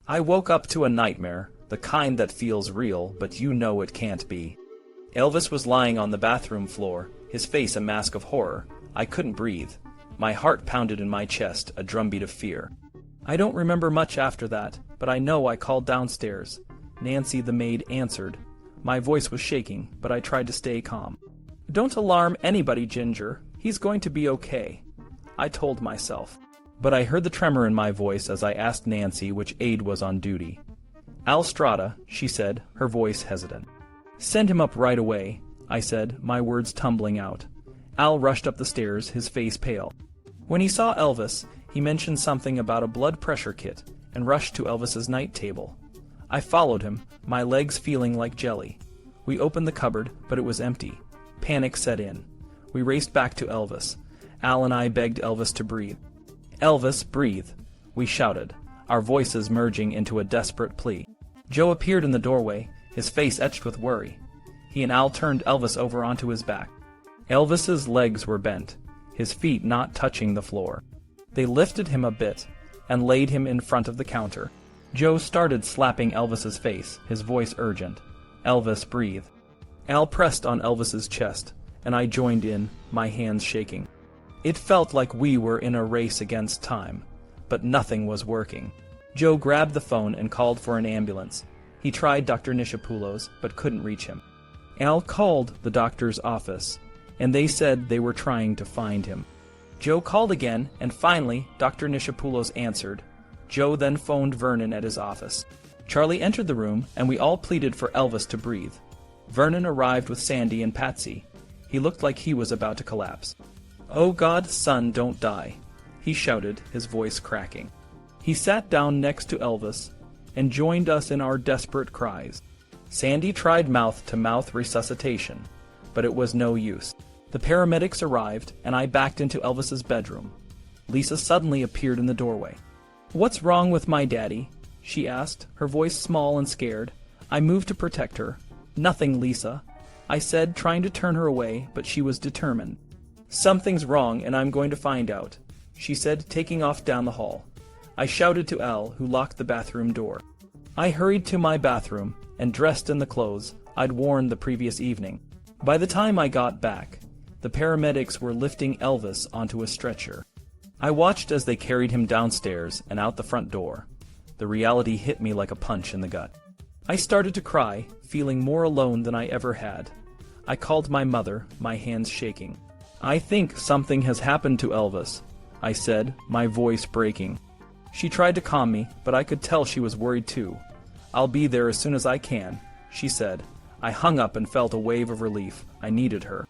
I woke up to a nightmare, the kind that feels real, but you know it can't be. Elvis was lying on the bathroom floor, his face a mask of horror. I couldn't breathe. My heart pounded in my chest, a drumbeat of fear. I don't remember much after that, but I know I called downstairs. Nancy the maid answered. My voice was shaking, but I tried to stay calm. Don't alarm anybody, Ginger. He's going to be okay, I told myself. But I heard the tremor in my voice as I asked Nancy which aide was on duty. Al Strada, she said, her voice hesitant. Send him up right away, I said, my words tumbling out. Al rushed up the stairs, his face pale. When he saw Elvis, he mentioned something about a blood pressure kit and rushed to Elvis's night table. I followed him, my legs feeling like jelly. We opened the cupboard, but it was empty. Panic set in. We raced back to Elvis. Al and I begged Elvis to breathe. Elvis, breathe, we shouted, our voices merging into a desperate plea. Joe appeared in the doorway, his face etched with worry. He and Al turned Elvis over onto his back. Elvis's legs were bent, his feet not touching the floor. They lifted him a bit and laid him in front of the counter. Joe started slapping Elvis's face, his voice urgent. Elvis, breathe. Al pressed on Elvis's chest, and I joined in, my hands shaking. It felt like we were in a race against time, but nothing was working. Joe grabbed the phone and called for an ambulance. He tried Dr. Nishapoulos, but couldn't reach him. Al called the doctor's office, and they said they were trying to find him. Joe called again, and finally Dr. Nishapoulos answered. Joe then phoned Vernon at his office. Charlie entered the room, and we all pleaded for Elvis to breathe. Vernon arrived with Sandy and Patsy. He looked like he was about to collapse. "Oh God, son, don't die," he shouted, his voice cracking. He sat down next to Elvis and joined us in our desperate cries. Sandy tried mouth-to-mouth resuscitation, but it was no use. The paramedics arrived, and I backed into Elvis's bedroom. Lisa suddenly appeared in the doorway. "What's wrong with my daddy?" she asked, her voice small and scared. I moved to protect her. "Nothing, Lisa," I said, trying to turn her away, but she was determined. "Something's wrong, and I'm going to find out," she said, taking off down the hall. I shouted to Al, who locked the bathroom door. I hurried to my bathroom and dressed in the clothes I'd worn the previous evening. By the time I got back, the paramedics were lifting Elvis onto a stretcher. I watched as they carried him downstairs and out the front door. The reality hit me like a punch in the gut. I started to cry, feeling more alone than I ever had. I called my mother, my hands shaking. "I think something has happened to Elvis," I said, my voice breaking. She tried to calm me, but I could tell she was worried too. "I'll be there as soon as I can," she said. I hung up and felt a wave of relief. I needed her.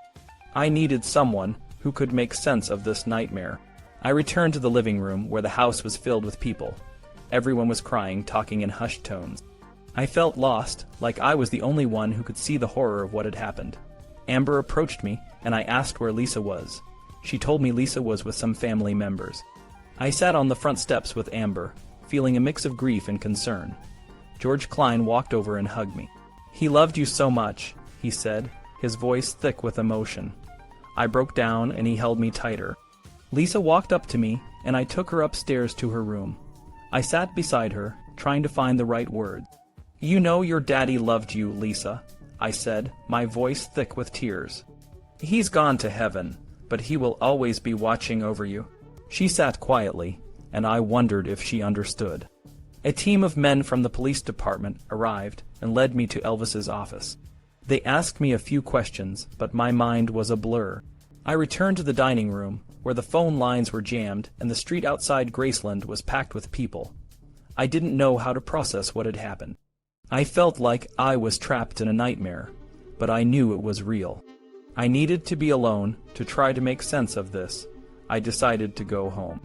I needed someone who could make sense of this nightmare. I returned to the living room where the house was filled with people. Everyone was crying, talking in hushed tones. I felt lost, like I was the only one who could see the horror of what had happened. Amber approached me, and I asked where Lisa was. She told me Lisa was with some family members. I sat on the front steps with Amber, feeling a mix of grief and concern. George Klein walked over and hugged me. "He loved you so much," he said, his voice thick with emotion. I broke down, and he held me tighter. Lisa walked up to me, and I took her upstairs to her room. I sat beside her, trying to find the right words. "You know your daddy loved you, Lisa," I said, my voice thick with tears. "He's gone to heaven, but he will always be watching over you." She sat quietly, and I wondered if she understood. A team of men from the police department arrived and led me to Elvis's office. They asked me a few questions, but my mind was a blur. I returned to the dining room, where the phone lines were jammed and the street outside Graceland was packed with people. I didn't know how to process what had happened. I felt like I was trapped in a nightmare, but I knew it was real. I needed to be alone to try to make sense of this. I decided to go home.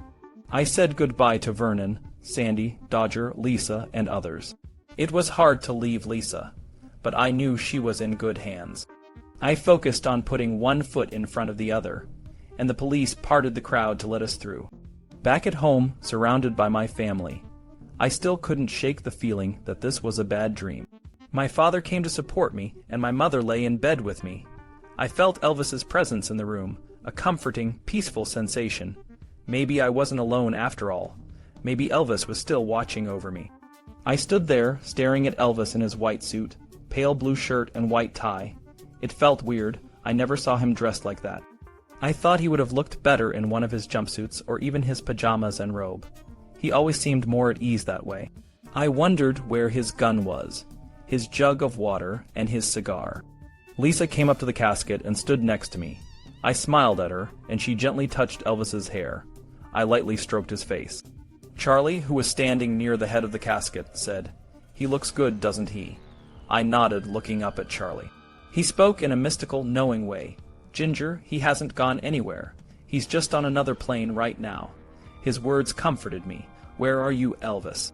I said goodbye to Vernon, Sandy, Dodger, Lisa, and others. It was hard to leave Lisa, but I knew she was in good hands. I focused on putting one foot in front of the other, and the police parted the crowd to let us through. Back at home, surrounded by my family, I still couldn't shake the feeling that this was a bad dream. My father came to support me, and my mother lay in bed with me. I felt Elvis's presence in the room, a comforting, peaceful sensation. Maybe I wasn't alone after all. Maybe Elvis was still watching over me. I stood there, staring at Elvis in his white suit, pale blue shirt and white tie. It felt weird. I never saw him dressed like that. I thought he would have looked better in one of his jumpsuits or even his pajamas and robe. He always seemed more at ease that way. I wondered where his gun was, his jug of water, and his cigar. Lisa came up to the casket and stood next to me. I smiled at her, and she gently touched Elvis's hair. I lightly stroked his face. Charlie, who was standing near the head of the casket, said, "He looks good, doesn't he?" I nodded, looking up at Charlie. He spoke in a mystical, knowing way. "Ginger, he hasn't gone anywhere. He's just on another plane right now." His words comforted me. "Where are you, Elvis?"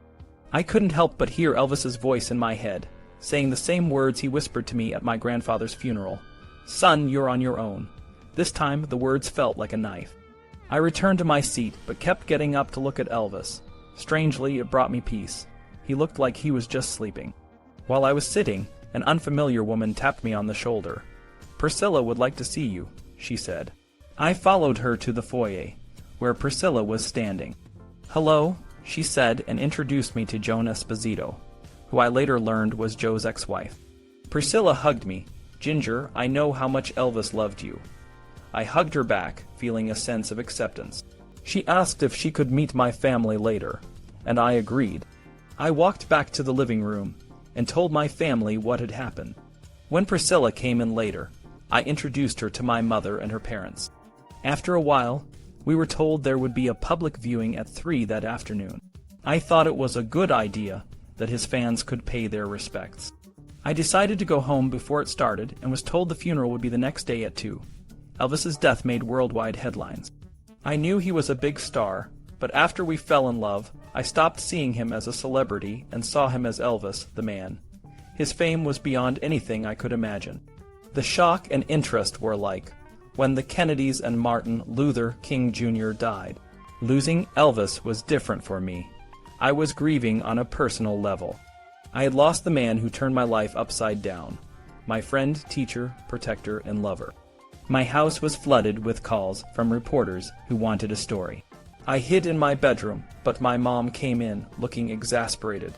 I couldn't help but hear Elvis's voice in my head, saying the same words he whispered to me at my grandfather's funeral. "Son, you're on your own." This time the words felt like a knife. I returned to my seat, but kept getting up to look at Elvis. Strangely, it brought me peace. He looked like he was just sleeping. While I was sitting, an unfamiliar woman tapped me on the shoulder. "Priscilla would like to see you," she said. I followed her to the foyer, where Priscilla was standing. "Hello," she said, and introduced me to Joan Esposito, who I later learned was Joe's ex-wife. Priscilla hugged me. "Ginger, I know how much Elvis loved you." I hugged her back, feeling a sense of acceptance. She asked if she could meet my family later, and I agreed. I walked back to the living room and told my family what had happened. When Priscilla came in later, I introduced her to my mother and her parents. After a while, we were told there would be a public viewing at 3 that afternoon. I thought it was a good idea that his fans could pay their respects. I decided to go home before it started and was told the funeral would be the next day at 2. Elvis's death made worldwide headlines. I knew he was a big star, but after we fell in love, I stopped seeing him as a celebrity and saw him as Elvis, the man. His fame was beyond anything I could imagine. The shock and interest were like when the Kennedys and Martin Luther King Jr. died. Losing Elvis was different for me. I was grieving on a personal level. I had lost the man who turned my life upside down, my friend, teacher, protector, and lover. My house was flooded with calls from reporters who wanted a story. I hid in my bedroom, but my mom came in, looking exasperated.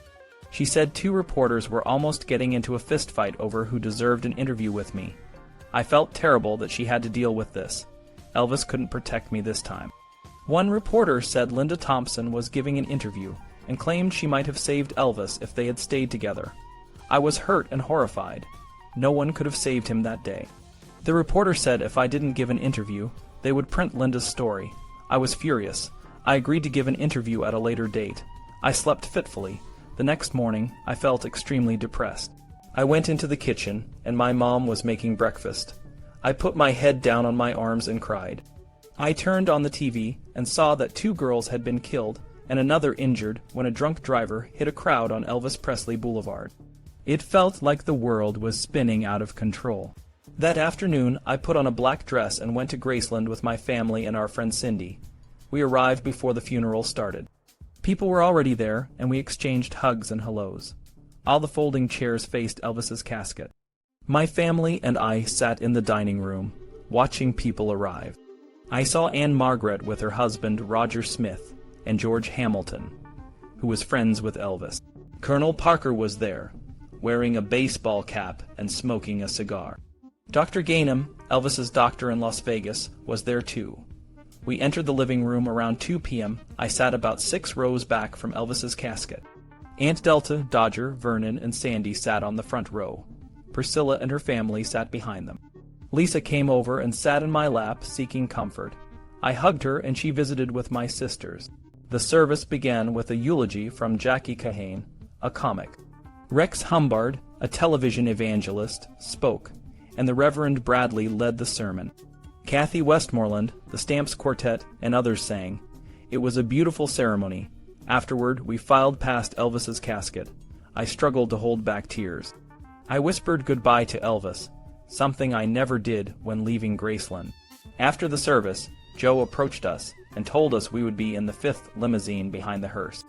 She said 2 reporters were almost getting into a fistfight over who deserved an interview with me. I felt terrible that she had to deal with this. Elvis couldn't protect me this time. One reporter said Linda Thompson was giving an interview and claimed she might have saved Elvis if they had stayed together. I was hurt and horrified. No one could have saved him that day. The reporter said if I didn't give an interview, they would print Linda's story. I was furious. I agreed to give an interview at a later date. I slept fitfully. The next morning, I felt extremely depressed. I went into the kitchen, and my mom was making breakfast. I put my head down on my arms and cried. I turned on the TV and saw that 2 girls had been killed and another injured when a drunk driver hit a crowd on Elvis Presley Boulevard. It felt like the world was spinning out of control. That afternoon, I put on a black dress and went to Graceland with my family and our friend Cindy. We arrived before the funeral started. People were already there, and we exchanged hugs and hellos. All the folding chairs faced Elvis's casket. My family and I sat in the dining room, watching people arrive. I saw Anne Margaret with her husband Roger Smith and George Hamilton, who was friends with Elvis. Colonel Parker was there, wearing a baseball cap and smoking a cigar. Dr. Gainham, Elvis's doctor in Las Vegas, was there too. We entered the living room around 2 p.m. I sat about 6 rows back from Elvis's casket. Aunt Delta, Dodger, Vernon, and Sandy sat on the front row. Priscilla and her family sat behind them. Lisa came over and sat in my lap, seeking comfort. I hugged her, and she visited with my sisters. The service began with a eulogy from Jackie Kahane, a comic. Rex Humbard, a television evangelist, spoke, and the Reverend Bradley led the sermon. Kathy Westmoreland, the Stamps Quartet, and others sang. It was a beautiful ceremony. Afterward, we filed past Elvis's casket. I struggled to hold back tears. I whispered goodbye to Elvis, something I never did when leaving Graceland. After the service, Joe approached us and told us we would be in the 5th limousine behind the hearse.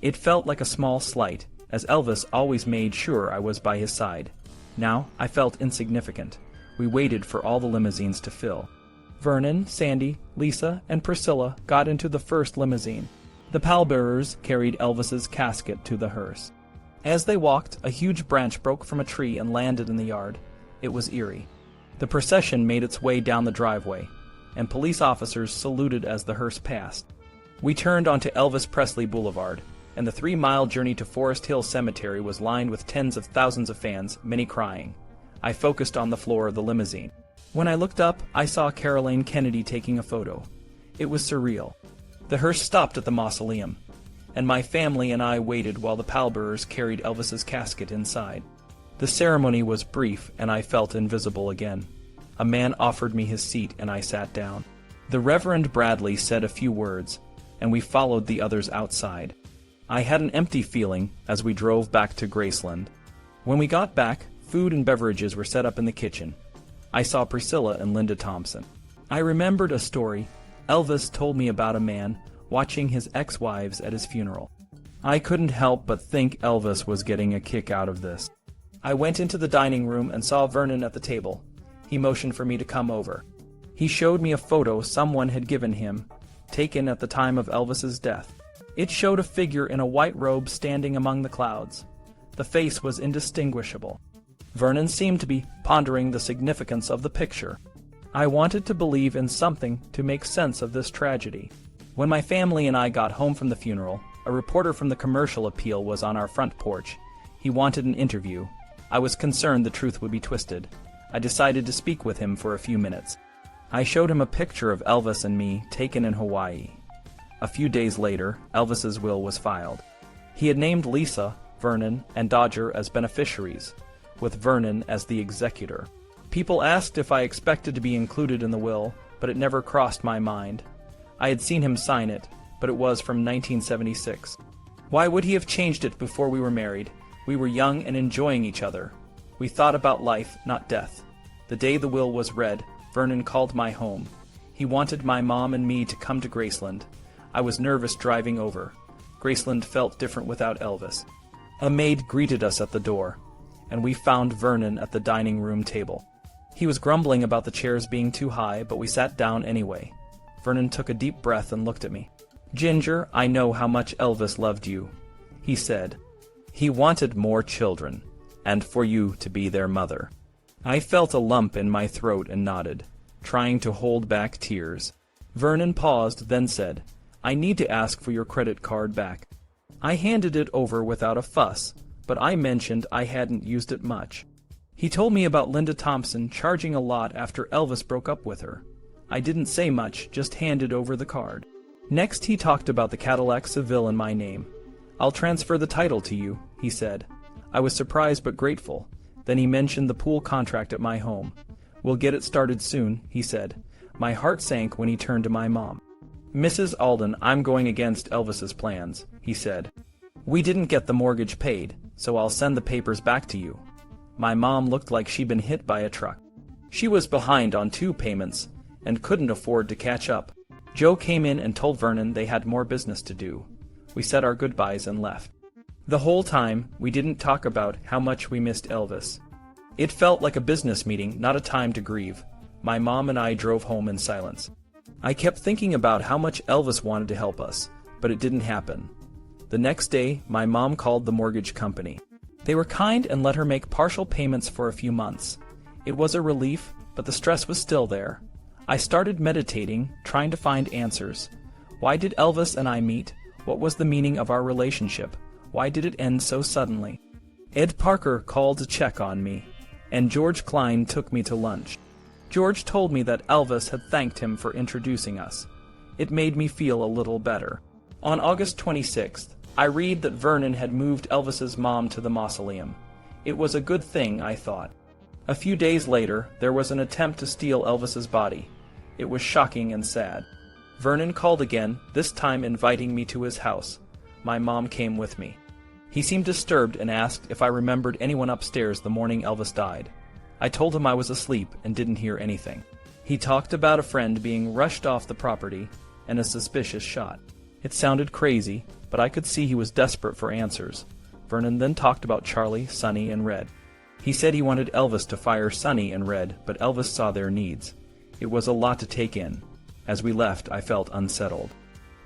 It felt like a small slight, as Elvis always made sure I was by his side. Now I felt insignificant. We waited for all the limousines to fill. Vernon, Sandy, Lisa, and Priscilla got into the first limousine. The pallbearers carried Elvis's casket to the hearse. As they walked, a huge branch broke from a tree and landed in the yard. It was eerie. The procession made its way down the driveway, and police officers saluted as the hearse passed. We turned onto Elvis Presley Boulevard, and the 3-mile journey to Forest Hill Cemetery was lined with tens of thousands of fans, many crying. I focused on the floor of the limousine. When I looked up, I saw Caroline Kennedy taking a photo. It was surreal. The hearse stopped at the mausoleum, and my family and I waited while the pallbearers carried Elvis's casket inside. The ceremony was brief, and I felt invisible again. A man offered me his seat, and I sat down. The Reverend Bradley said a few words, and we followed the others outside. I had an empty feeling as we drove back to Graceland. When we got back, food and beverages were set up in the kitchen. I saw Priscilla and Linda Thompson. I remembered a story Elvis told me about a man watching his ex-wives at his funeral. I couldn't help but think Elvis was getting a kick out of this. I went into the dining room and saw Vernon at the table. He motioned for me to come over. He showed me a photo someone had given him, taken at the time of Elvis's death. It showed a figure in a white robe standing among the clouds. The face was indistinguishable. Vernon seemed to be pondering the significance of the picture. I wanted to believe in something to make sense of this tragedy. When my family and I got home from the funeral, a reporter from the Commercial Appeal was on our front porch. He wanted an interview. I was concerned the truth would be twisted. I decided to speak with him for a few minutes. I showed him a picture of Elvis and me taken in Hawaii. A few days later, Elvis's will was filed. He had named Lisa, Vernon, and Dodger as beneficiaries, with Vernon as the executor. People asked if I expected to be included in the will, but it never crossed my mind. I had seen him sign it, but it was from 1976. Why would he have changed it before we were married? We were young and enjoying each other. We thought about life, not death. The day the will was read, Vernon called my home. He wanted my mom and me to come to Graceland. I was nervous driving over. Graceland felt different without Elvis. A maid greeted us at the door, and we found Vernon at the dining room table. He was grumbling about the chairs being too high, but we sat down anyway. Vernon took a deep breath and looked at me. "Ginger, I know how much Elvis loved you," he said. "He wanted more children, and for you to be their mother." I felt a lump in my throat and nodded, trying to hold back tears. Vernon paused, then said, "I need to ask for your credit card back." I handed it over without a fuss, but I mentioned I hadn't used it much. He told me about Linda Thompson charging a lot after Elvis broke up with her. I didn't say much, just handed over the card. Next he talked about the Cadillac Seville in my name. "I'll transfer the title to you," he said. I was surprised but grateful. Then he mentioned the pool contract at my home. "We'll get it started soon," he said. My heart sank when he turned to my mom. "Mrs. Alden, I'm going against Elvis's plans," he said. "We didn't get the mortgage paid, so I'll send the papers back to you." My mom looked like she'd been hit by a truck. She was behind on 2 payments and couldn't afford to catch up. Joe came in and told Vernon they had more business to do. We said our goodbyes and left. The whole time, we didn't talk about how much we missed Elvis. It felt like a business meeting, not a time to grieve. My mom and I drove home in silence. I kept thinking about how much Elvis wanted to help us, but it didn't happen. The next day, my mom called the mortgage company. They were kind and let her make partial payments for a few months. It was a relief, but the stress was still there. I started meditating, trying to find answers. Why did Elvis and I meet? What was the meaning of our relationship? Why did it end so suddenly? Ed Parker called to check on me, and George Klein took me to lunch. George told me that Elvis had thanked him for introducing us. It made me feel a little better. On August 26th, I read that Vernon had moved Elvis's mom to the mausoleum. It was a good thing, I thought. A few days later, there was an attempt to steal Elvis's body. It was shocking and sad. Vernon called again, this time inviting me to his house. My mom came with me. He seemed disturbed and asked if I remembered anyone upstairs the morning Elvis died. I told him I was asleep and didn't hear anything. He talked about a friend being rushed off the property and a suspicious shot. It sounded crazy, but I could see he was desperate for answers. Vernon then talked about Charlie, Sonny, and Red. He said he wanted Elvis to fire Sonny and Red, but Elvis saw their needs. It was a lot to take in. As we left, I felt unsettled.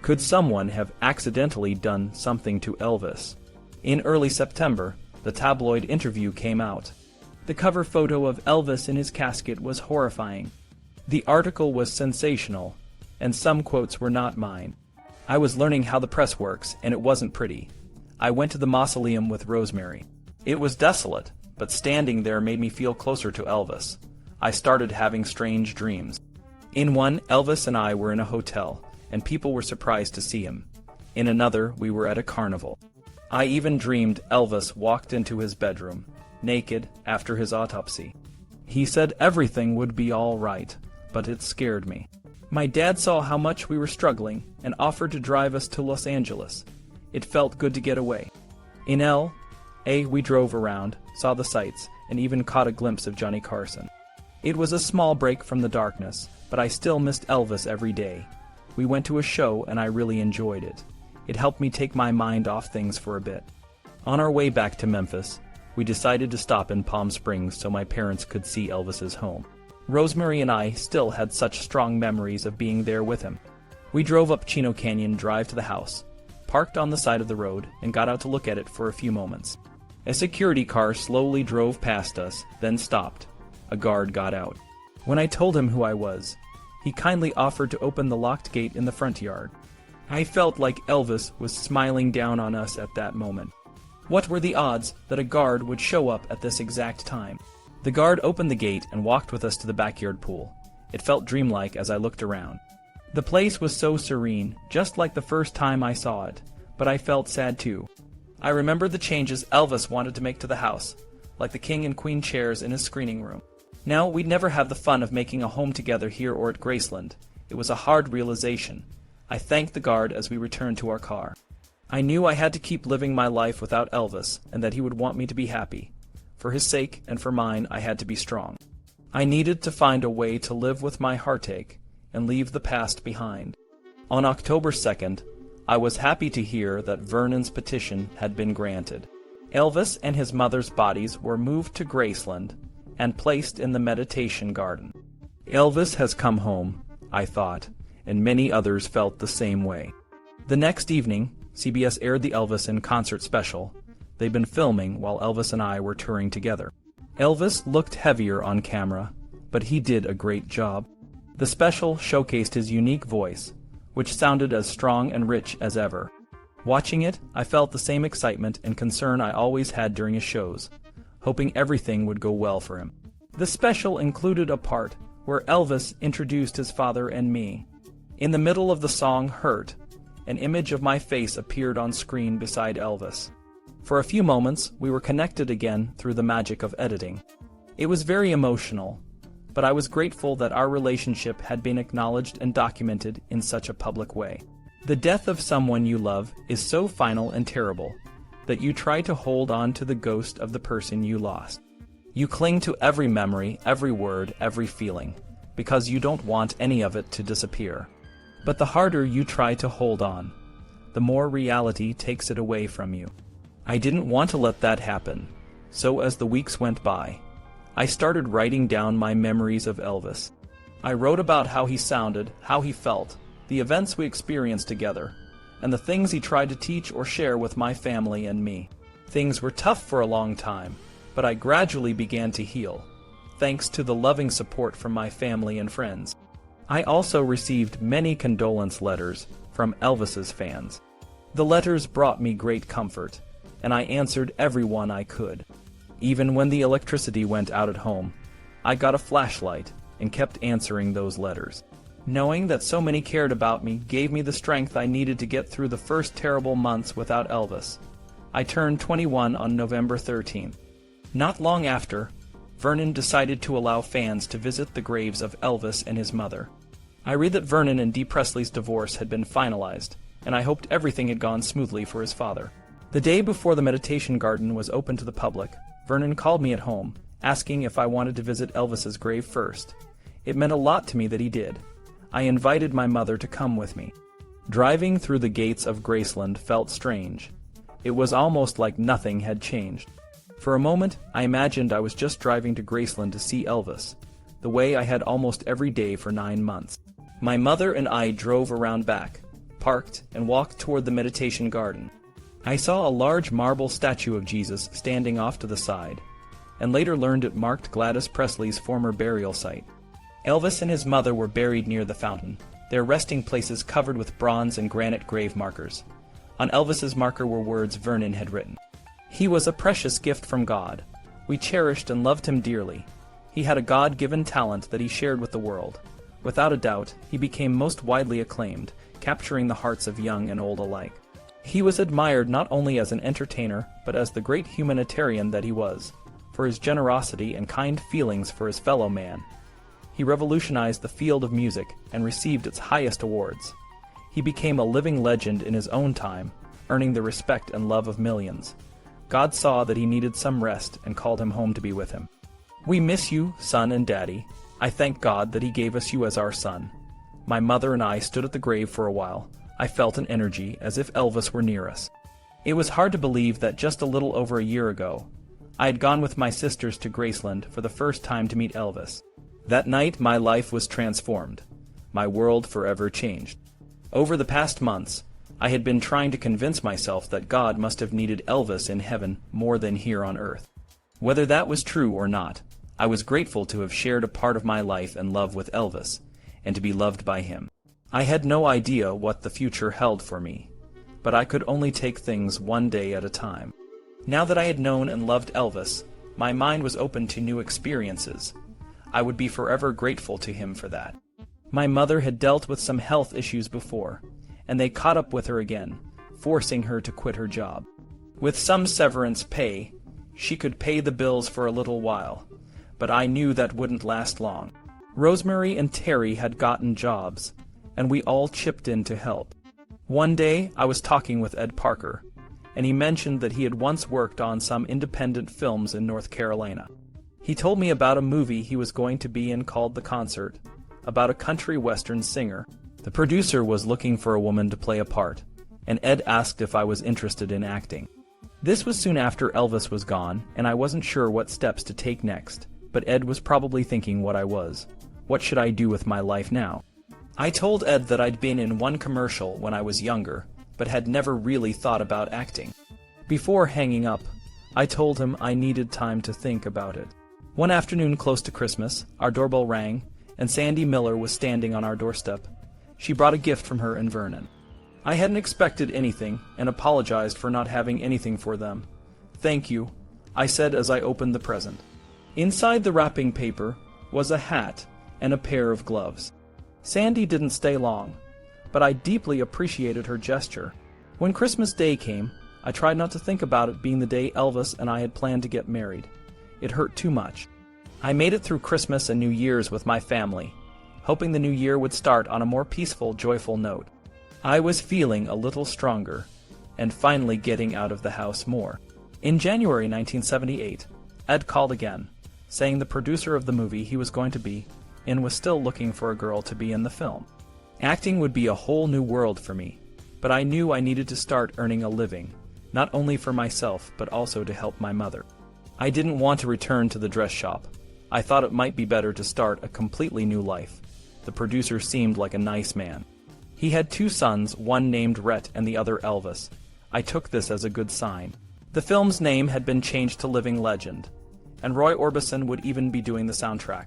Could someone have accidentally done something to Elvis? In early September, the tabloid interview came out. The cover photo of Elvis in his casket was horrifying. The article was sensational, and some quotes were not mine. I was learning how the press works, and it wasn't pretty. I went to the mausoleum with Rosemary. It was desolate, but standing there made me feel closer to Elvis. I started having strange dreams. In one, Elvis and I were in a hotel, and people were surprised to see him. In another, we were at a carnival. I even dreamed Elvis walked into his bedroom, naked, after his autopsy. He said everything would be all right, but it scared me. My dad saw how much we were struggling and offered to drive us to Los Angeles. It felt good to get away. In L.A., we drove around, saw the sights, and even caught a glimpse of Johnny Carson. It was a small break from the darkness, but I still missed Elvis every day. We went to a show and I really enjoyed it. It helped me take my mind off things for a bit. On our way back to Memphis, we decided to stop in Palm Springs so my parents could see Elvis's home. Rosemary and I still had such strong memories of being there with him. We drove up Chino Canyon Drive to the house, parked on the side of the road, and got out to look at it for a few moments. A security car slowly drove past us, then stopped. A guard got out. When I told him who I was, he kindly offered to open the locked gate in the front yard. I felt like Elvis was smiling down on us at that moment. What were the odds that a guard would show up at this exact time? The guard opened the gate and walked with us to the backyard pool. It felt dreamlike as I looked around. The place was so serene, just like the first time I saw it, but I felt sad too. I remembered the changes Elvis wanted to make to the house, like the king and queen chairs in his screening room. Now, we'd never have the fun of making a home together here or at Graceland. It was a hard realization. I thanked the guard as we returned to our car. I knew I had to keep living my life without Elvis, and that he would want me to be happy. For his sake and for mine, I had to be strong. I needed to find a way to live with my heartache and leave the past behind. On October 2nd, I was happy to hear that Vernon's petition had been granted. Elvis and his mother's bodies were moved to Graceland and placed in the meditation garden. Elvis has come home, I thought, and many others felt the same way. The next evening, CBS aired the Elvis in concert special. They'd been filming while Elvis and I were touring together. Elvis looked heavier on camera, but he did a great job. The special showcased his unique voice, which sounded as strong and rich as ever. Watching it, I felt the same excitement and concern I always had during his shows, hoping everything would go well for him. The special included a part where Elvis introduced his father and me. In the middle of the song Hurt, an image of my face appeared on screen beside Elvis. For a few moments, we were connected again through the magic of editing. It was very emotional, but I was grateful that our relationship had been acknowledged and documented in such a public way. The death of someone you love is so final and terrible that you try to hold on to the ghost of the person you lost. You cling to every memory, every word, every feeling, because you don't want any of it to disappear. But the harder you try to hold on, the more reality takes it away from you. I didn't want to let that happen, so as the weeks went by, I started writing down my memories of Elvis. I wrote about how he sounded, how he felt, the events we experienced together, and the things he tried to teach or share with my family and me. Things were tough for a long time, but I gradually began to heal, thanks to the loving support from my family and friends. I also received many condolence letters from Elvis's fans. The letters brought me great comfort, and I answered every one I could. Even when the electricity went out at home, I got a flashlight and kept answering those letters. Knowing that so many cared about me gave me the strength I needed to get through the first terrible months without Elvis. I turned 21 on November 13th. Not long after, Vernon decided to allow fans to visit the graves of Elvis and his mother. I read that Vernon and Dee Presley's divorce had been finalized, and I hoped everything had gone smoothly for his father. The day before the meditation garden was open to the public, Vernon called me at home, asking if I wanted to visit Elvis's grave first. It meant a lot to me that he did. I invited my mother to come with me. Driving through the gates of Graceland felt strange. It was almost like nothing had changed. For a moment, I imagined I was just driving to Graceland to see Elvis, the way I had almost every day for 9 months. My mother and I drove around back, parked, and walked toward the meditation garden. I saw a large marble statue of Jesus standing off to the side, and later learned it marked Gladys Presley's former burial site. Elvis and his mother were buried near the fountain, their resting places covered with bronze and granite grave markers. On Elvis's marker were words Vernon had written. He was a precious gift from God. We cherished and loved him dearly. He had a God-given talent that he shared with the world. Without a doubt, he became most widely acclaimed, capturing the hearts of young and old alike. He was admired not only as an entertainer, but as the great humanitarian that he was, for his generosity and kind feelings for his fellow man. He revolutionized the field of music and received its highest awards. He became a living legend in his own time, earning the respect and love of millions. God saw that he needed some rest and called him home to be with him. We miss you, son and daddy. I thank God that he gave us you as our son. My mother and I stood at the grave for a while. I felt an energy as if Elvis were near us. It was hard to believe that just a little over a year ago, I had gone with my sisters to Graceland for the first time to meet Elvis. That night my life was transformed. My world forever changed. Over the past months, I had been trying to convince myself that God must have needed Elvis in heaven more than here on earth. Whether that was true or not, I was grateful to have shared a part of my life and love with Elvis, and to be loved by him. I had no idea what the future held for me, but I could only take things one day at a time. Now that I had known and loved Elvis, my mind was open to new experiences. I would be forever grateful to him for that. My mother had dealt with some health issues before, and they caught up with her again, forcing her to quit her job. With some severance pay, she could pay the bills for a little while, but I knew that wouldn't last long. Rosemary and Terry had gotten jobs, and we all chipped in to help. One day, I was talking with Ed Parker, and he mentioned that he had once worked on some independent films in North Carolina. He told me about a movie he was going to be in called The Concert, about a country western singer. The producer was looking for a woman to play a part, and Ed asked if I was interested in acting. This was soon after Elvis was gone, and I wasn't sure what steps to take next, but Ed was probably thinking what I was. What should I do with my life now? I told Ed that I'd been in one commercial when I was younger, but had never really thought about acting. Before hanging up, I told him I needed time to think about it. One afternoon close to Christmas, our doorbell rang, and Sandy Miller was standing on our doorstep. She brought a gift from her and Vernon. I hadn't expected anything, and apologized for not having anything for them. "Thank you," I said as I opened the present. Inside the wrapping paper was a hat and a pair of gloves. Sandy didn't stay long, but I deeply appreciated her gesture. When Christmas Day came, I tried not to think about it being the day Elvis and I had planned to get married. It hurt too much. I made it through Christmas and New Year's with my family, hoping the new year would start on a more peaceful, joyful note. I was feeling a little stronger, and finally getting out of the house more. In January 1978, Ed called again, saying the producer of the movie he was going to be in was still looking for a girl to be in the film. Acting would be a whole new world for me, but I knew I needed to start earning a living, not only for myself but also to help my mother. I didn't want to return to the dress shop. I thought it might be better to start a completely new life. The producer seemed like a nice man. He had 2 sons, one named Rhett and the other Elvis. I took this as a good sign. The film's name had been changed to Living Legend, and Roy Orbison would even be doing the soundtrack.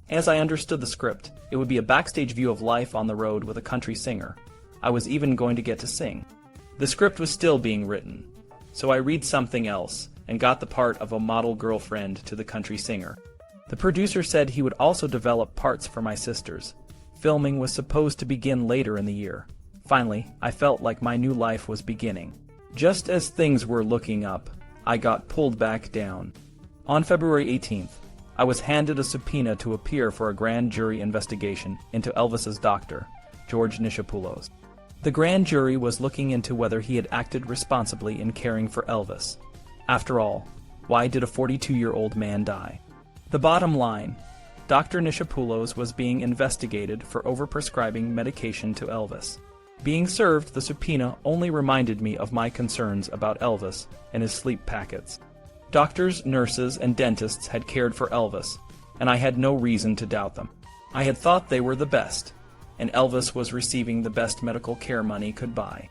As I understood the script, it would be a backstage view of life on the road with a country singer. I was even going to get to sing. The script was still being written, so I read something else and got the part of a model girlfriend to the country singer. The producer said he would also develop parts for my sisters. Filming was supposed to begin later in the year. Finally, I felt like my new life was beginning. Just as things were looking up, I got pulled back down. On February 18th, I was handed a subpoena to appear for a grand jury investigation into Elvis's doctor, George Nishapoulos. The grand jury was looking into whether he had acted responsibly in caring for Elvis. After all, why did a 42-year-old man die? The bottom line, Dr. Nishapoulos was being investigated for overprescribing medication to Elvis. Being served the subpoena only reminded me of my concerns about Elvis and his sleep packets. Doctors, nurses, and dentists had cared for Elvis, and I had no reason to doubt them. I had thought they were the best, and Elvis was receiving the best medical care money could buy.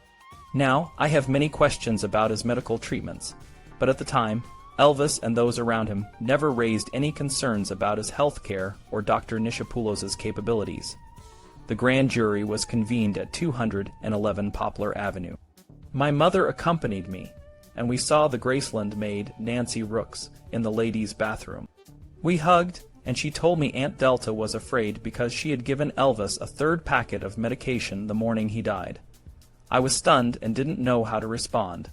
Now, I have many questions about his medical treatments, but at the time, Elvis and those around him never raised any concerns about his health care or Dr. Nishapoulos' capabilities. The grand jury was convened at 211 Poplar Avenue. My mother accompanied me, and we saw the Graceland maid, Nancy Rooks, in the ladies' bathroom. We hugged, and she told me Aunt Delta was afraid because she had given Elvis a third packet of medication the morning he died. I was stunned and didn't know how to respond.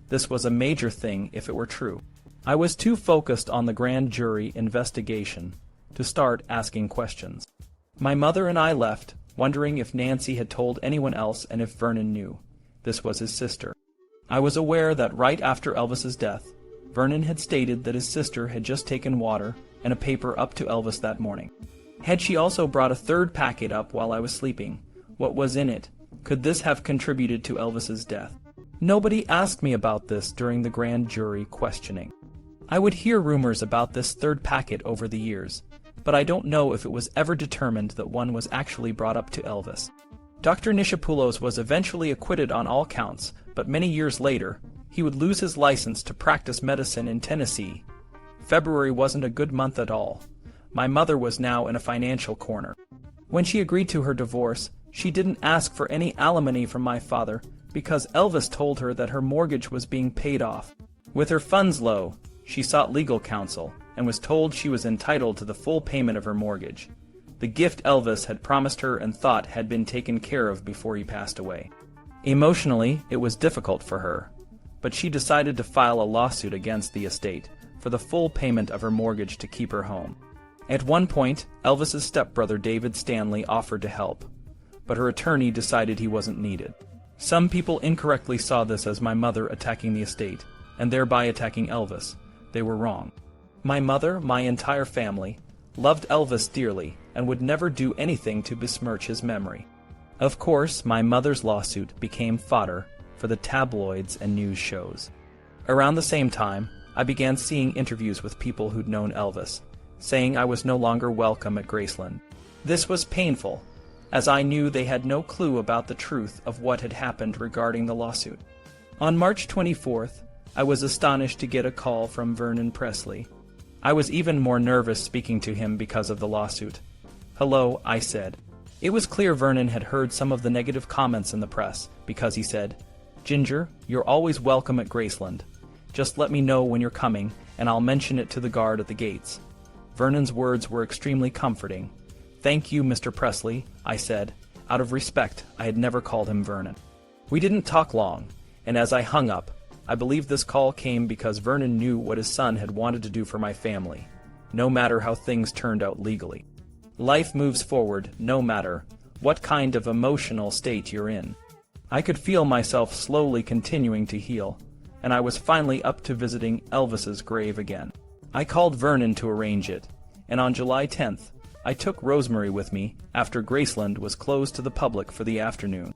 This was a major thing if it were true. I was too focused on the grand jury investigation to start asking questions. My mother and I left, wondering if Nancy had told anyone else and if Vernon knew. This was his sister. I was aware that right after Elvis's death, Vernon had stated that his sister had just taken water and a paper up to Elvis that morning. Had she also brought a third packet up while I was sleeping? What was in it? Could this have contributed to Elvis's death? Nobody asked me about this during the grand jury questioning. I would hear rumors about this third packet over the years, but I don't know if it was ever determined that one was actually brought up to Elvis. Dr. Nishapoulos was eventually acquitted on all counts, but many years later, he would lose his license to practice medicine in Tennessee. February wasn't a good month at all. My mother was now in a financial corner. When she agreed to her divorce, she didn't ask for any alimony from my father because Elvis told her that her mortgage was being paid off. With her funds low, she sought legal counsel and was told she was entitled to the full payment of her mortgage. The gift Elvis had promised her and thought had been taken care of before he passed away. Emotionally, it was difficult for her, but she decided to file a lawsuit against the estate for the full payment of her mortgage to keep her home. At one point, Elvis's stepbrother David Stanley offered to help, but her attorney decided he wasn't needed. Some people incorrectly saw this as my mother attacking the estate, and thereby attacking Elvis. They were wrong. My mother, my entire family, loved Elvis dearly and would never do anything to besmirch his memory. Of course, my mother's lawsuit became fodder for the tabloids and news shows. Around the same time, I began seeing interviews with people who'd known Elvis, saying I was no longer welcome at Graceland. This was painful, as I knew they had no clue about the truth of what had happened regarding the lawsuit. On March 24th, I was astonished to get a call from Vernon Presley. I was even more nervous speaking to him because of the lawsuit. "Hello," I said. It was clear Vernon had heard some of the negative comments in the press, because he said, "Ginger, you're always welcome at Graceland. Just let me know when you're coming, and I'll mention it to the guard at the gates." Vernon's words were extremely comforting. "Thank you, Mr. Presley," I said. Out of respect, I had never called him Vernon. We didn't talk long, and as I hung up, I believe this call came because Vernon knew what his son had wanted to do for my family, no matter how things turned out legally. Life moves forward no matter what kind of emotional state you're in. I could feel myself slowly continuing to heal, and I was finally up to visiting Elvis's grave again. I called Vernon to arrange it, and on July 10th, I took Rosemary with me after Graceland was closed to the public for the afternoon.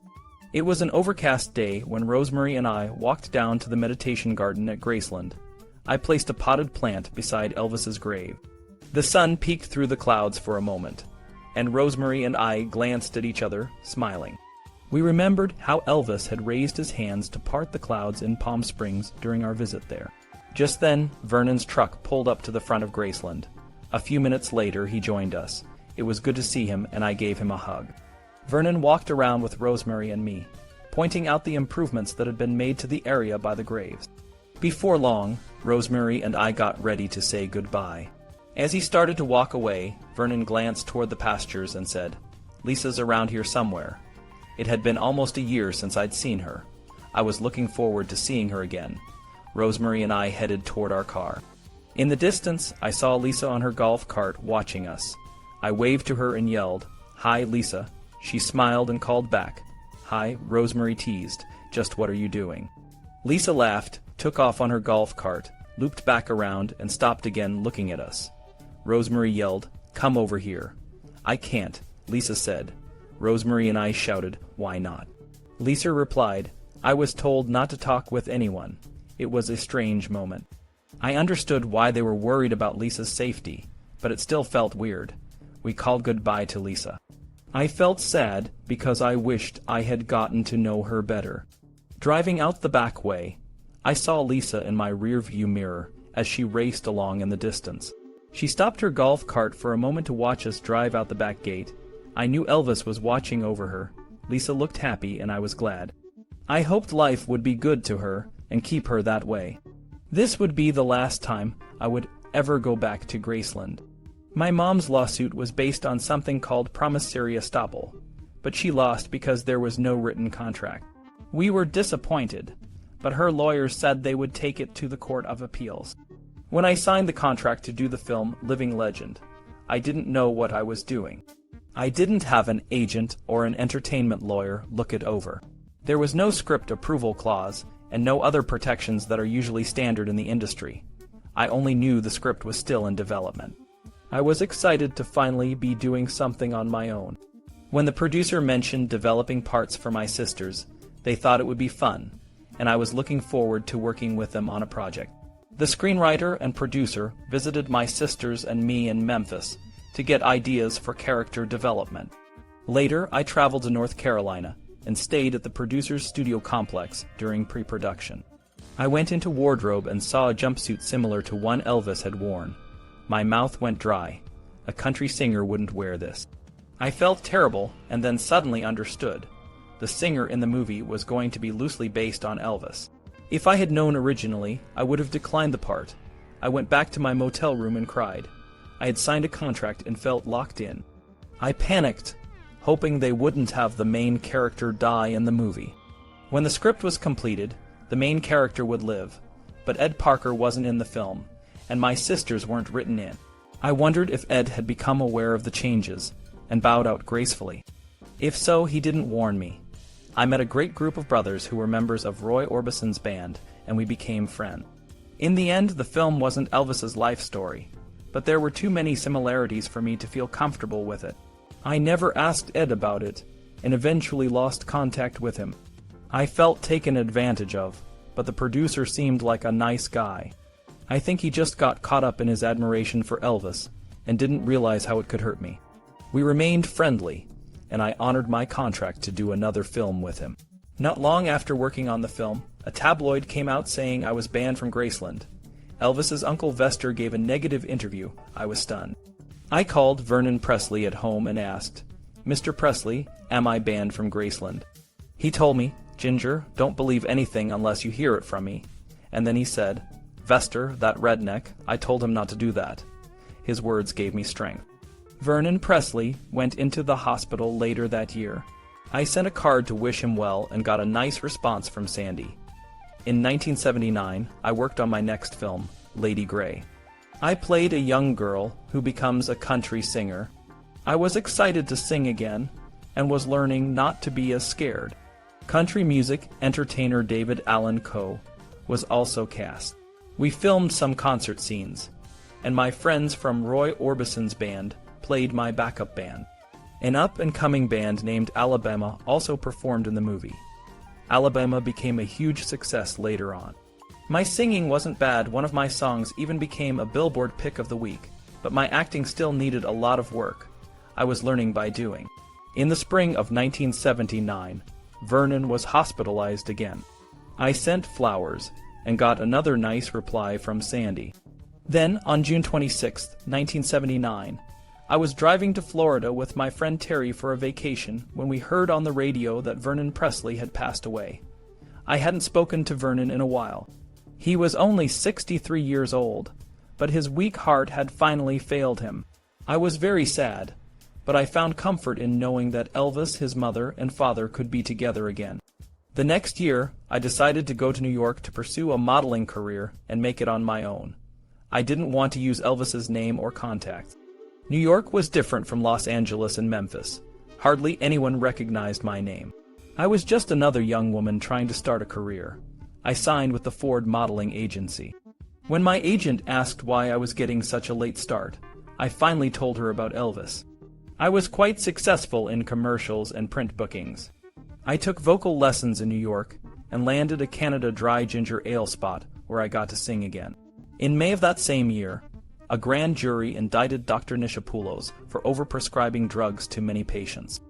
It was an overcast day when Rosemary and I walked down to the meditation garden at Graceland. I placed a potted plant beside Elvis's grave. The sun peeked through the clouds for a moment, and Rosemary and I glanced at each other, smiling. We remembered how Elvis had raised his hands to part the clouds in Palm Springs during our visit there. Just then, Vernon's truck pulled up to the front of Graceland. A few minutes later, he joined us. It was good to see him, and I gave him a hug. Vernon walked around with Rosemary and me, pointing out the improvements that had been made to the area by the graves. Before long, Rosemary and I got ready to say goodbye. As he started to walk away, Vernon glanced toward the pastures and said, "Lisa's around here somewhere." It had been almost a year since I'd seen her. I was looking forward to seeing her again. Rosemary and I headed toward our car. In the distance, I saw Lisa on her golf cart watching us. I waved to her and yelled, "Hi, Lisa." She smiled and called back, "Hi," Rosemary teased, "Just what are you doing?" Lisa laughed, took off on her golf cart, looped back around, and stopped again looking at us. Rosemary yelled, "Come over here." "I can't," Lisa said. Rosemary and I shouted, "Why not?" Lisa replied, "I was told not to talk with anyone." It was a strange moment. I understood why they were worried about Lisa's safety, but it still felt weird. We called goodbye to Lisa. I felt sad because I wished I had gotten to know her better. Driving out the back way, I saw Lisa in my rear-view mirror as she raced along in the distance. She stopped her golf cart for a moment to watch us drive out the back gate. I knew Elvis was watching over her. Lisa looked happy, and I was glad. I hoped life would be good to her and keep her that way. This would be the last time I would ever go back to Graceland. My mom's lawsuit was based on something called promissory estoppel, but she lost because there was no written contract. We were disappointed, but her lawyers said they would take it to the Court of Appeals. When I signed the contract to do the film Living Legend, I didn't know what I was doing. I didn't have an agent or an entertainment lawyer look it over. There was no script approval clause and no other protections that are usually standard in the industry. I only knew the script was still in development. I was excited to finally be doing something on my own. When the producer mentioned developing parts for my sisters, they thought it would be fun, and I was looking forward to working with them on a project. The screenwriter and producer visited my sisters and me in Memphis to get ideas for character development. Later, I traveled to North Carolina and stayed at the producer's studio complex during pre-production. I went into wardrobe and saw a jumpsuit similar to one Elvis had worn. My mouth went dry. A country singer wouldn't wear this. I felt terrible and then suddenly understood. The singer in the movie was going to be loosely based on Elvis. If I had known originally, I would have declined the part. I went back to my motel room and cried. I had signed a contract and felt locked in. I panicked, hoping they wouldn't have the main character die in the movie. When the script was completed, the main character would live, but Ed Parker wasn't in the film, and my sisters weren't written in. I wondered if Ed had become aware of the changes and bowed out gracefully. If so, he didn't warn me. I met a great group of brothers who were members of Roy Orbison's band, and we became friends. In the end, the film wasn't Elvis's life story, but there were too many similarities for me to feel comfortable with it. I never asked Ed about it, and eventually lost contact with him. I felt taken advantage of, but the producer seemed like a nice guy. I think he just got caught up in his admiration for Elvis, and didn't realize how it could hurt me. We remained friendly, and I honored my contract to do another film with him. Not long after working on the film, a tabloid came out saying I was banned from Graceland. Elvis's Uncle Vester gave a negative interview. I was stunned. I called Vernon Presley at home and asked, "Mr. Presley, am I banned from Graceland?" He told me, "Ginger, don't believe anything unless you hear it from me." And then he said, "Vester, that redneck, I told him not to do that." His words gave me strength. Vernon Presley went into the hospital later that year. I sent a card to wish him well and got a nice response from Sandy. In 1979, I worked on my next film, Lady Grey. I played a young girl who becomes a country singer. I was excited to sing again and was learning not to be as scared. Country music entertainer David Allen Coe was also cast. We filmed some concert scenes, and my friends from Roy Orbison's band played my backup band. An up-and-coming band named Alabama also performed in the movie. Alabama became a huge success later on. My singing wasn't bad. One of my songs even became a Billboard Pick of the Week, but my acting still needed a lot of work. I was learning by doing. In the spring of 1979, Vernon was hospitalized again. I sent flowers and got another nice reply from Sandy. Then, on June 26, 1979, I was driving to Florida with my friend Terry for a vacation when we heard on the radio that Vernon Presley had passed away. I hadn't spoken to Vernon in a while. He was only 63 years old, but his weak heart had finally failed him. I was very sad, but I found comfort in knowing that Elvis, his mother, and father could be together again. The next year, I decided to go to New York to pursue a modeling career and make it on my own. I didn't want to use Elvis's name or contacts. New York was different from Los Angeles and Memphis. Hardly anyone recognized my name. I was just another young woman trying to start a career. I signed with the Ford Modeling Agency. When my agent asked why I was getting such a late start, I finally told her about Elvis. I was quite successful in commercials and print bookings. I took vocal lessons in New York and landed a Canada Dry Ginger Ale spot where I got to sing again. In May of that same year, a grand jury indicted Dr. Nishapoulos for overprescribing drugs to many patients.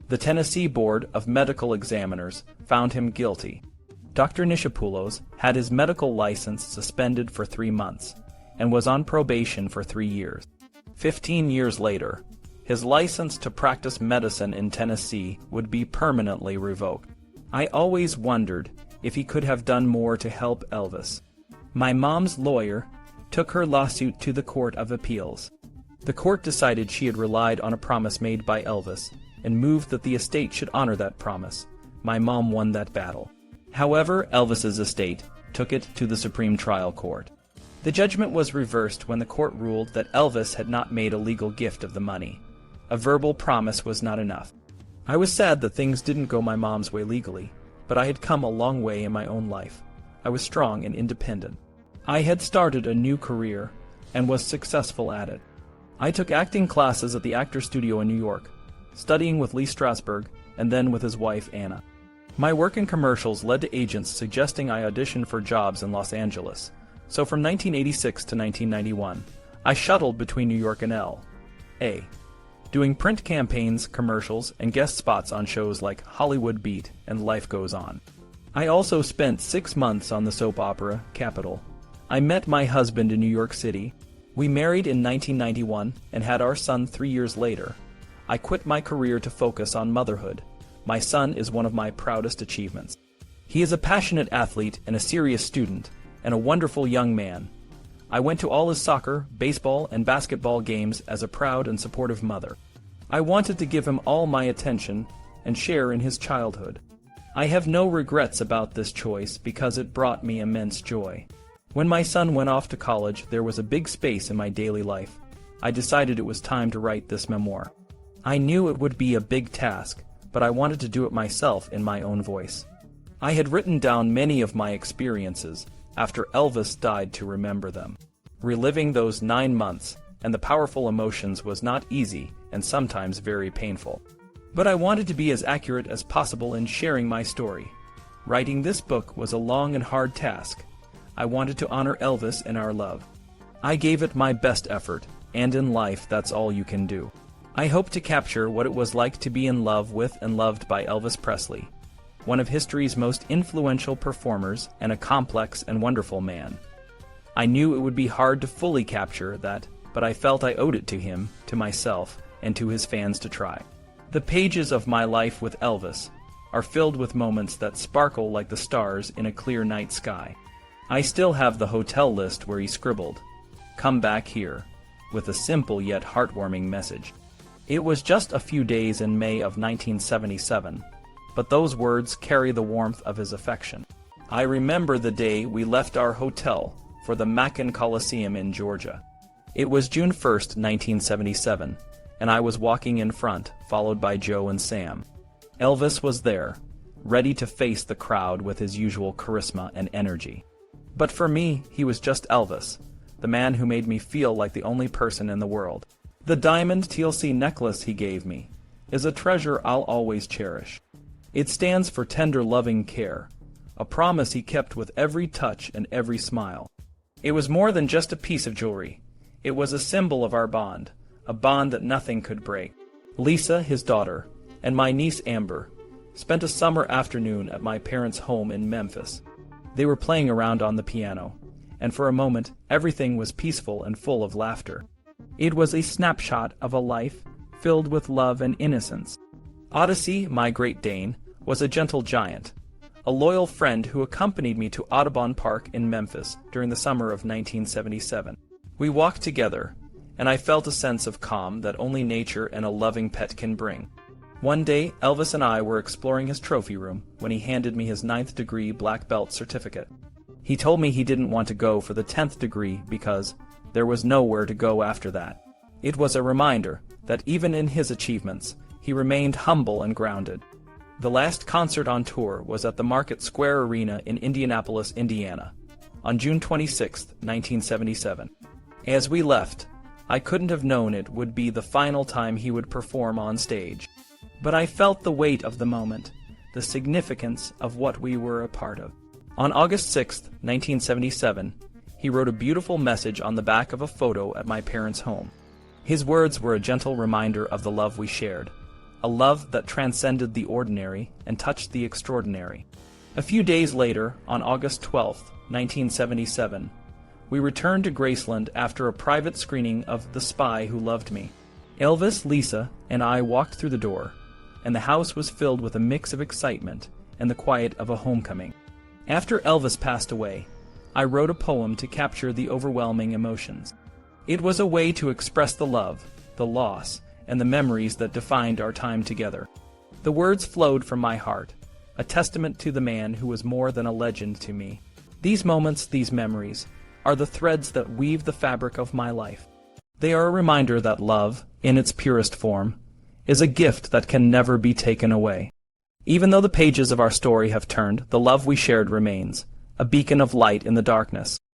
The Tennessee Board of Medical Examiners found him guilty. Dr. Nishapoulos had his medical license suspended for 3 months and was on probation for 3 years. 15 years later, his license to practice medicine in Tennessee would be permanently revoked. I always wondered if he could have done more to help Elvis. My mom's lawyer took her lawsuit to the Court of Appeals. The court decided she had relied on a promise made by Elvis and moved that the estate should honor that promise. My mom won that battle. However, Elvis's estate took it to the Supreme Trial Court. The judgment was reversed when the court ruled that Elvis had not made a legal gift of the money. A verbal promise was not enough. I was sad that things didn't go my mom's way legally, but I had come a long way in my own life. I was strong and independent. I had started a new career and was successful at it. I took acting classes at the Actors Studio in New York, studying with Lee Strasberg and then with his wife Anna. My work in commercials led to agents suggesting I audition for jobs in Los Angeles. So from 1986 to 1991, I shuttled between New York and L.A., doing print campaigns, commercials, and guest spots on shows like Hollywood Beat and Life Goes On. I also spent 6 months on the soap opera Capitol. I met my husband in New York City. We married in 1991 and had our son 3 years later. I quit my career to focus on motherhood. My son is one of my proudest achievements. He is a passionate athlete and a serious student, and a wonderful young man. I went to all his soccer, baseball, and basketball games as a proud and supportive mother. I wanted to give him all my attention and share in his childhood. I have no regrets about this choice because it brought me immense joy. When my son went off to college, there was a big space in my daily life. I decided it was time to write this memoir. I knew it would be a big task, but I wanted to do it myself in my own voice. I had written down many of my experiences after Elvis died to remember them. Reliving those 9 months and the powerful emotions was not easy and sometimes very painful. But I wanted to be as accurate as possible in sharing my story. Writing this book was a long and hard task. I wanted to honor Elvis and our love. I gave it my best effort, and in life that's all you can do. I hope to capture what it was like to be in love with and loved by Elvis Presley, one of history's most influential performers and a complex and wonderful man. I knew it would be hard to fully capture that, but I felt I owed it to him, to myself, and to his fans to try. The pages of my life with Elvis are filled with moments that sparkle like the stars in a clear night sky. I still have the hotel list where he scribbled, "Come back here," with a simple yet heartwarming message. It was just a few days in May of 1977, but those words carry the warmth of his affection. I remember the day we left our hotel for the Mackin Coliseum in Georgia. It was June 1st, 1977, and I was walking in front, followed by Joe and Sam. Elvis was there, ready to face the crowd with his usual charisma and energy. But for me, he was just Elvis, the man who made me feel like the only person in the world. The diamond TLC necklace he gave me is a treasure I'll always cherish. It stands for tender loving care, a promise he kept with every touch and every smile. It was more than just a piece of jewelry. It was a symbol of our bond, a bond that nothing could break. Lisa, his daughter, and my niece Amber spent a summer afternoon at my parents' home in Memphis. They were playing around on the piano, and for a moment everything was peaceful and full of laughter. It was a snapshot of a life filled with love and innocence. Odyssey, my Great Dane, was a gentle giant, a loyal friend who accompanied me to Audubon Park in Memphis during the summer of 1977. We walked together, and I felt a sense of calm that only nature and a loving pet can bring. One day, Elvis and I were exploring his trophy room when he handed me his 9th degree black belt certificate. He told me he didn't want to go for the 10th degree because there was nowhere to go after that. It was a reminder that even in his achievements, he remained humble and grounded. The last concert on tour was at the Market Square Arena in Indianapolis, Indiana, on June 26, 1977. As we left, I couldn't have known it would be the final time he would perform on stage. But I felt the weight of the moment, the significance of what we were a part of. On August 6, 1977, he wrote a beautiful message on the back of a photo at my parents' home. His words were a gentle reminder of the love we shared, a love that transcended the ordinary and touched the extraordinary. A few days later, on August 12, 1977, we returned to Graceland after a private screening of The Spy Who Loved Me. Elvis, Lisa, and I walked through the door, and the house was filled with a mix of excitement and the quiet of a homecoming. After Elvis passed away, I wrote a poem to capture the overwhelming emotions. It was a way to express the love, the loss, and the memories that defined our time together. The words flowed from my heart, a testament to the man who was more than a legend to me. These moments, these memories, are the threads that weave the fabric of my life. They are a reminder that love, in its purest form, is a gift that can never be taken away. Even though the pages of our story have turned, the love we shared remains, a beacon of light in the darkness.